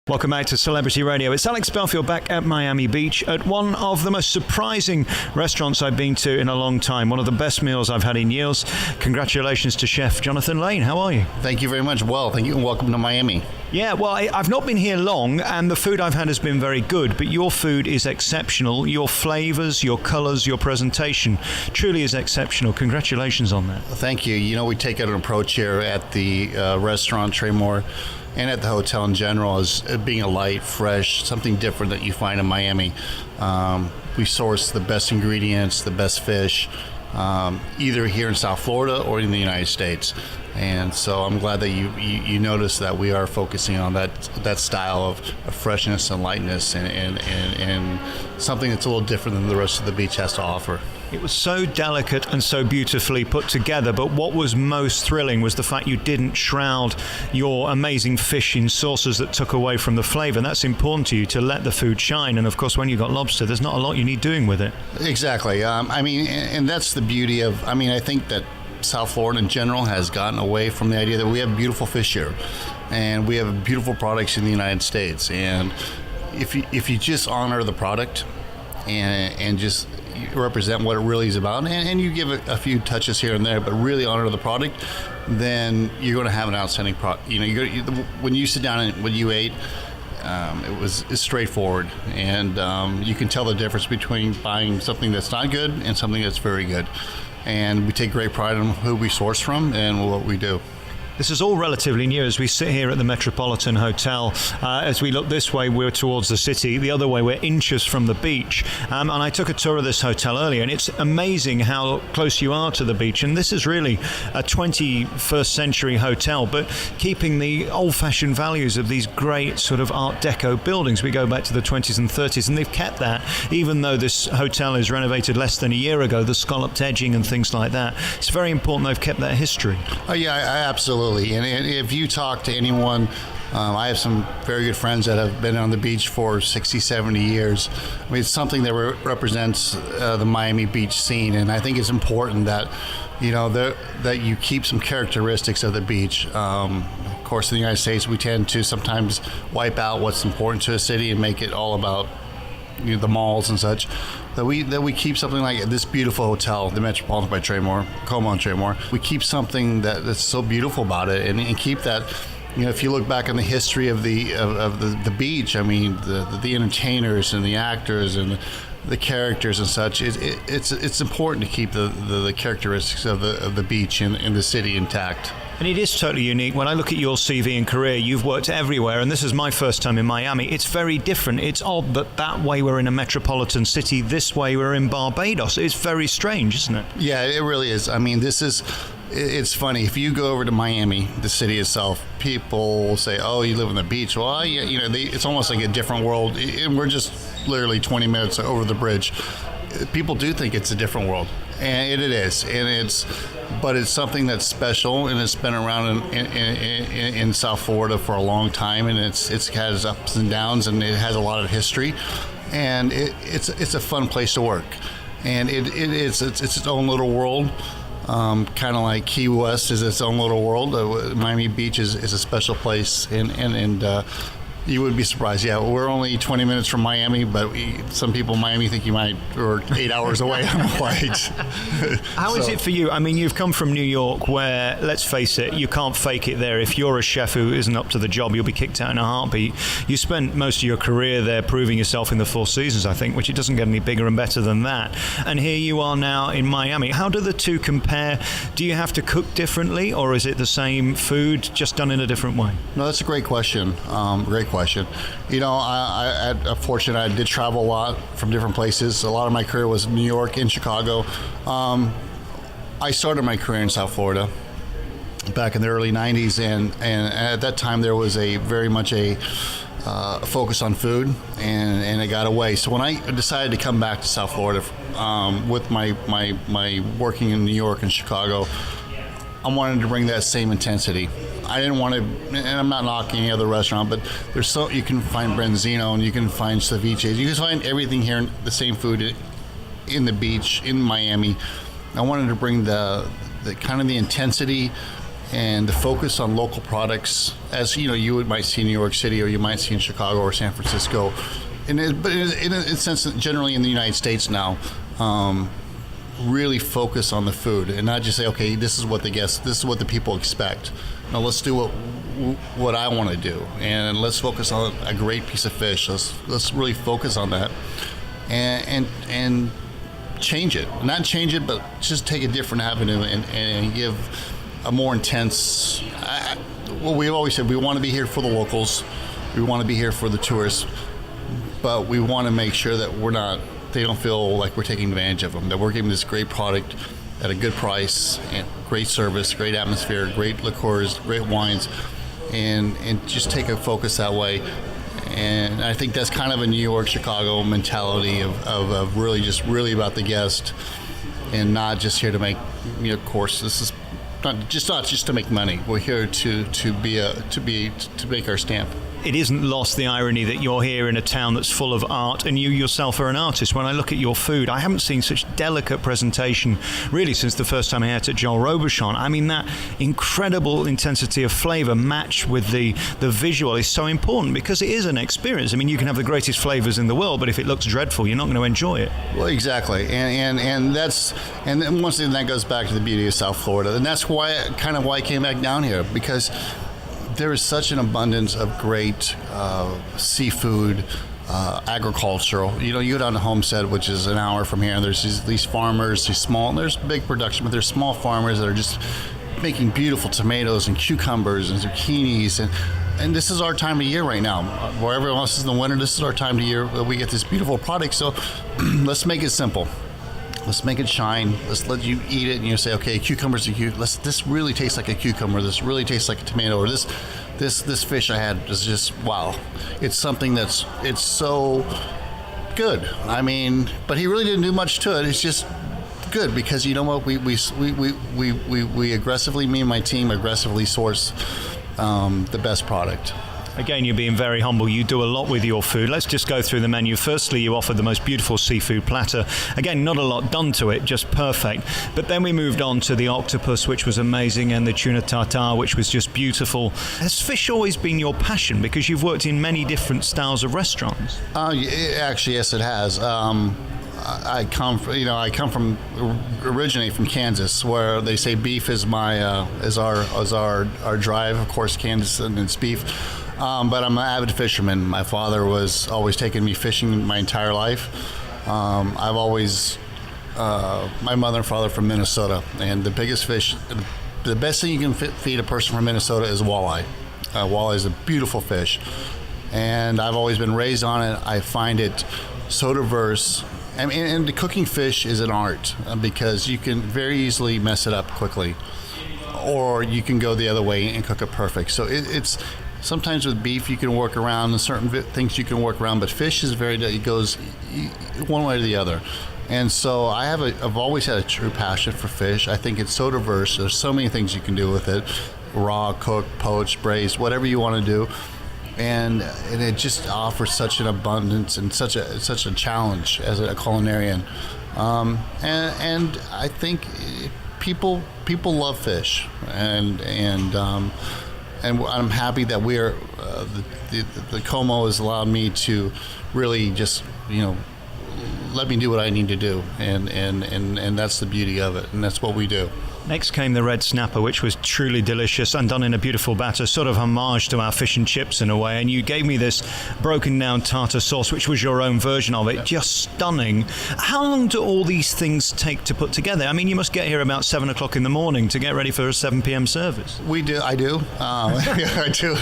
Welcome back to Celebrity Radio. It's Alex Belfield back at Miami Beach at one of the most surprising restaurants I've been to in a long time. One of the best meals I've had in years. Congratulations to Chef Jonathan Lane. How are you? Thank you very much. Well, thank you and welcome to Miami. Yeah, well, I've not been here long and the food I've had has been very good, but your food is exceptional. Your flavours, your colours, your presentation truly is exceptional. Congratulations on that. Thank you. You know, we take an approach here at the restaurant Traymore and at the hotel in general as being a light, fresh, something different that you find in Miami. We source the best ingredients, the best fish, either here in South Florida or in the United States. And so I'm glad that you noticed that we are focusing on that style of freshness and lightness and something that's a little different than the rest of the beach has to offer. It was so delicate and so beautifully put together, but what was most thrilling was the fact you didn't shroud your amazing fish in sauces that took away from the flavour. And that's important to you, to let the food shine. And of course, when you've got lobster, there's not a lot you need doing with it. Exactly. And that's the beauty of, I think that South Florida in general has gotten away from the idea that we have beautiful fish here and we have beautiful products in the United States. And if you just honor the product and just represent what it really is about, and you give it a few touches here and there, but really honor the product, then you're going to have an outstanding product. When you sit down and when you ate, it's straightforward, and you can tell the difference between buying something that's not good and something that's very good. And we take great pride in who we source from and what we do. This is all relatively new as we sit here at the Metropolitan Hotel. As we look this way, we're towards the city. The other way, we're inches from the beach. And I took a tour of this hotel earlier, and it's amazing how close you are to the beach. And this is really a 21st century hotel, but keeping the old-fashioned values of these great sort of Art Deco buildings. We go back to the 20s and 30s, and they've kept that, even though this hotel is renovated less than a year ago, the scalloped edging and things like that. It's very important they've kept that history. Oh, yeah, absolutely. And if you talk to anyone, I have some very good friends that have been on the beach for 60, 70 years. It's something that represents the Miami Beach scene, and I think it's important that that you keep some characteristics of the beach. Of course, in the United States, we tend to sometimes wipe out what's important to a city and make it all about the malls and such. That we keep something like this beautiful hotel, the Metropolitan by Traymore, Como and Traymore. We keep something that's so beautiful about it, and keep that. If you look back on the history of the beach, the entertainers and the actors and the characters and such, it's important to keep the characteristics of the beach and the city intact. And it is totally unique. When I look at your CV and career, you've worked everywhere, and this is my first time in Miami. It's very different. It's odd that way we're in a metropolitan city, this way we're in Barbados. It's very strange, isn't it? Yeah, it really is. It's funny. If you go over to Miami, the city itself, people will say, "Oh, you live on the beach." Well, it's almost like a different world. And we're just literally 20 minutes over the bridge. People do think it's a different world, and it is. But it's something that's special, and it's been around in South Florida for a long time, and it has ups and downs, and it has a lot of history, and it's a fun place to work, and it's its own little world. Kind of like Key West is its own little world. Miami Beach is a special place, and you would be surprised. Yeah, we're only 20 minutes from Miami, but some people in Miami think we're 8 hours away on a flight. How is it for you? You've come from New York where, let's face it, you can't fake it there. If you're a chef who isn't up to the job, you'll be kicked out in a heartbeat. You spent most of your career there proving yourself in the Four Seasons, I think, which it doesn't get any bigger and better than that. And here you are now in Miami. How do the two compare? Do you have to cook differently, or is it the same food, just done in a different way? No, that's a great question. Great question. Fortunately, I did travel a lot from different places. A lot of my career was in New York and Chicago. I started my career in South Florida back in the early 90s, and at that time there was very much a focus on food, and it got away. So when I decided to come back to South Florida with my working in New York and Chicago, I wanted to bring that same intensity. I didn't want to, and I'm not knocking any other restaurant, but you can find branzino and you can find ceviches. You can find everything here, the same food in the beach in Miami. I wanted to bring the kind of the intensity and the focus on local products, as you might see in New York City, or you might see in Chicago or San Francisco, but in a sense, generally in the United States now, really focus on the food and not just say, okay, this is what the people expect. No, let's do what I want to do, and let's focus on a great piece of fish. Let's really focus on that, and change it. Not change it, but just take a different avenue and give a more intense. Well, we've always said we want to be here for the locals, we want to be here for the tourists, but we want to make sure that they don't feel like we're taking advantage of them, that we're giving this great product at a good price, and great service, great atmosphere, great liqueurs, great wines, and just take a focus that way. And I think that's kind of a New York, Chicago mentality of really about the guest, and not just here to make, of course, this is not just to make money. We're here to make our stamp. It isn't lost, the irony that you're here in a town that's full of art, and you yourself are an artist. When I look at your food, I haven't seen such delicate presentation really since the first time I ate at Joel Robuchon. I mean, that incredible intensity of flavour matched with the visual is so important, because it is an experience. I mean, you can have the greatest flavours in the world, but if it looks dreadful, you're not going to enjoy it. Well, exactly, and then once again that goes back to the beauty of South Florida, and that's why I came back down here, because there is such an abundance of great seafood, agricultural. You go down to Homestead, which is an hour from here, and there's these farmers, these small, and there's big production, but there's small farmers that are just making beautiful tomatoes and cucumbers and zucchinis, and this is our time of year right now. Where everyone else is in the winter, this is our time of year that we get this beautiful product. So let's make it simple. Let's make it shine. Let's let you eat it, and you say, okay, cucumbers are cute. This really tastes like a cucumber. This really tastes like a tomato. Or this fish I had is just wow. It's something it's so good. I mean, but he really didn't do much to it. It's just good, because you know what, we aggressively, me and my team aggressively source the best product. Again, you're being very humble. You do a lot with your food. Let's just go through the menu. Firstly, you offered the most beautiful seafood platter. Again, not a lot done to it, just perfect. But then we moved on to the octopus, which was amazing, and the tuna tartare, which was just beautiful. Has fish always been your passion? Because you've worked in many different styles of restaurants. Actually, yes, it has. I originate from Kansas, where they say beef is our drive. Of course, Kansas, and it's beef. But I'm an avid fisherman. My father was always taking me fishing my entire life. I've always, my mother and father from Minnesota, and the biggest fish, the best thing you can feed a person from Minnesota is walleye. Walleye is a beautiful fish, and I've always been raised on it. I find it so diverse. I mean, and the cooking fish is an art, because you can very easily mess it up quickly, or you can go the other way and cook it perfect. So it's sometimes with beef you can work around, and certain things you can work around, but fish is it goes one way or the other. And so I've always had a true passion for fish. I think it's so diverse. There's so many things you can do with it: raw, cooked, poached, braised, whatever you want to do. And it just offers such an abundance and such a challenge as a culinarian. And I think people love fish, and I'm happy that we're the Como has allowed me to really just let me do what I need to do, and that's the beauty of it, and that's what we do. Next came the red snapper, which was truly delicious and done in a beautiful batter, sort of homage to our fish and chips in a way. And you gave me this broken down tartar sauce, which was your own version of it. Just stunning. How long do all these things take to put together? I mean, you must get here about 7 o'clock in the morning to get ready for a 7 p.m. service. I do. I do.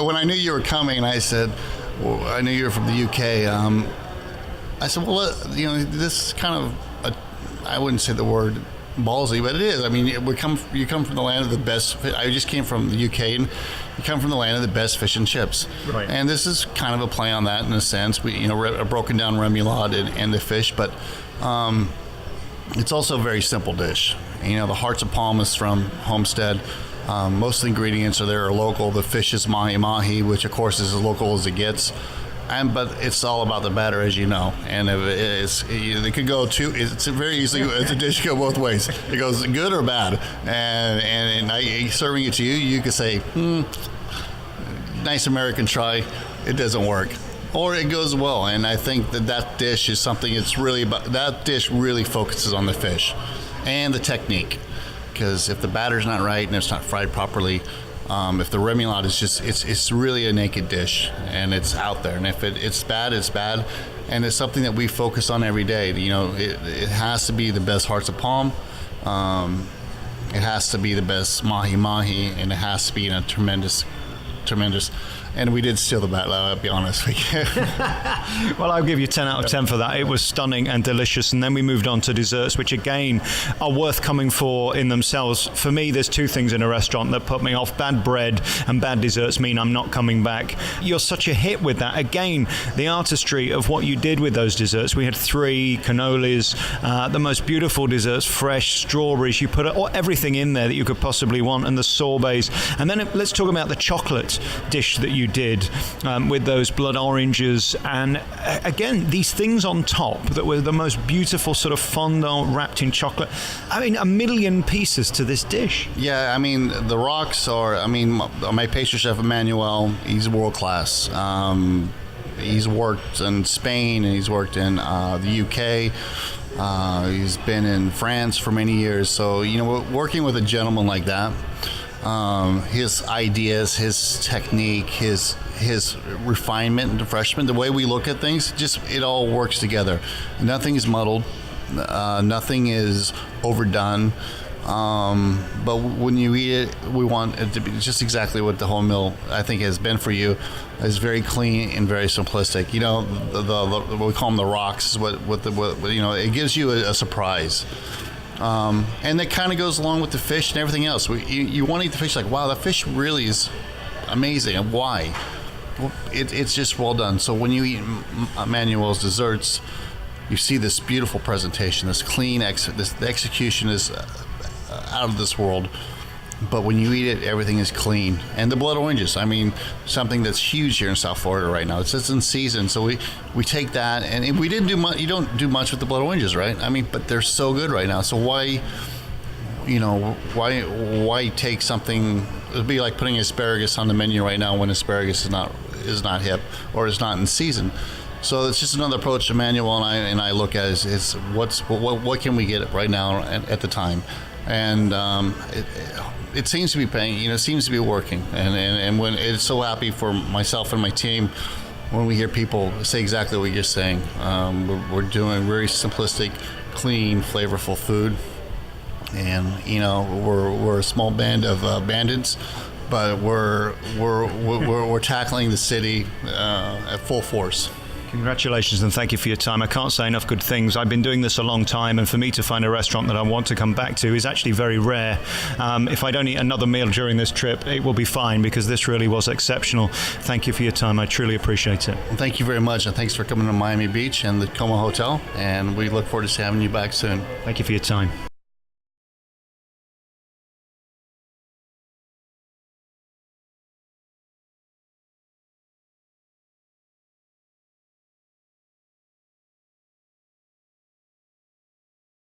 When I knew you were coming, I said, well, I knew you were from the UK. I said, well, this is kind of, I wouldn't say the word ballsy, but it is. I mean, you come from the land of the best. I just came from the UK, and you come from the land of the best fish and chips. Right. And this is kind of a play on that in a sense. We, a broken down remoulade and the fish, but it's also a very simple dish. The hearts of palm is from Homestead. Most of the ingredients are local. The fish is mahi-mahi, which of course is as local as it gets. but it's all about the batter, as you know. And it could go it's very easily, it's a dish go both ways. It goes good or bad. And serving it to you, you could say, nice American try, it doesn't work. Or it goes well. And I think that dish is something it's really about. That dish really focuses on the fish and the technique. Because if the batter's not right and it's not fried properly, if the remoulade is just, it's really a naked dish, and it's out there. And if it's bad, it's bad. And it's something that we focus on every day. You know, it has to be the best hearts of palm. It has to be the best mahi-mahi, and it has to be in a tremendous. And we did steal the battle, I'll be honest with you. Well, I'll give you 10 out of 10 for that. It was stunning and delicious. And then we moved on to desserts, which again are worth coming for in themselves. For me, there's two things in a restaurant that put me off. Bad bread and bad desserts mean I'm not coming back. You're such a hit with that. Again, the artistry of what you did with those desserts. We had 3 cannolis, the most beautiful desserts, fresh strawberries. You put everything in there that you could possibly want, and the sorbets. And then let's talk about the chocolate dish that you did with those blood oranges, and again these things on top that were the most beautiful sort of fondant wrapped in chocolate. I mean, 1,000,000 pieces to this dish. Yeah, I mean the rocks are. I mean, my pastry chef Emmanuel, he's world class. He's worked in Spain and he's worked in the UK. He's been in France for many years. So working with a gentleman like that. His ideas, his technique, his refinement and refreshment, the way we look at things, just it all works together. Nothing is muddled, nothing is overdone. But when you eat it, we want it to be just exactly what the whole meal, I think, has been for you. It's very clean and very simplistic. You know, what we call them the rocks. Is what it gives you a surprise. And that kind of goes along with the fish and everything else. You want to eat the fish like, wow, that fish really is amazing. And why? Well, it's just well done. So when you eat Emmanuel's desserts, you see this beautiful presentation, this clean, the execution is out of this world. But when you eat it, everything is clean. And the blood oranges, I mean, something that's huge here in South Florida right now. It's just in season, so we take that, and we didn't do much. You don't do much with the blood oranges, right? I mean, but they're so good right now. So why take something? It'd be like putting asparagus on the menu right now when asparagus is not hip or is not in season. So it's just another approach Emmanuel and I look at is what can we get right now at the time, and it seems to be paying. It seems to be working, and when it's so happy for myself and my team when we hear people say exactly what you're saying. We're doing very simplistic, clean, flavorful food, and we're a small band of bandits, but we're tackling the city at full force. Congratulations and thank you for your time. I can't say enough good things. I've been doing this a long time, and for me to find a restaurant that I want to come back to is actually very rare. If I don't eat another meal during this trip, it will be fine, because this really was exceptional. Thank you for your time. I truly appreciate it. Well, thank you very much, and thanks for coming to Miami Beach and the Como Hotel, and we look forward to having you back soon. Thank you for your time.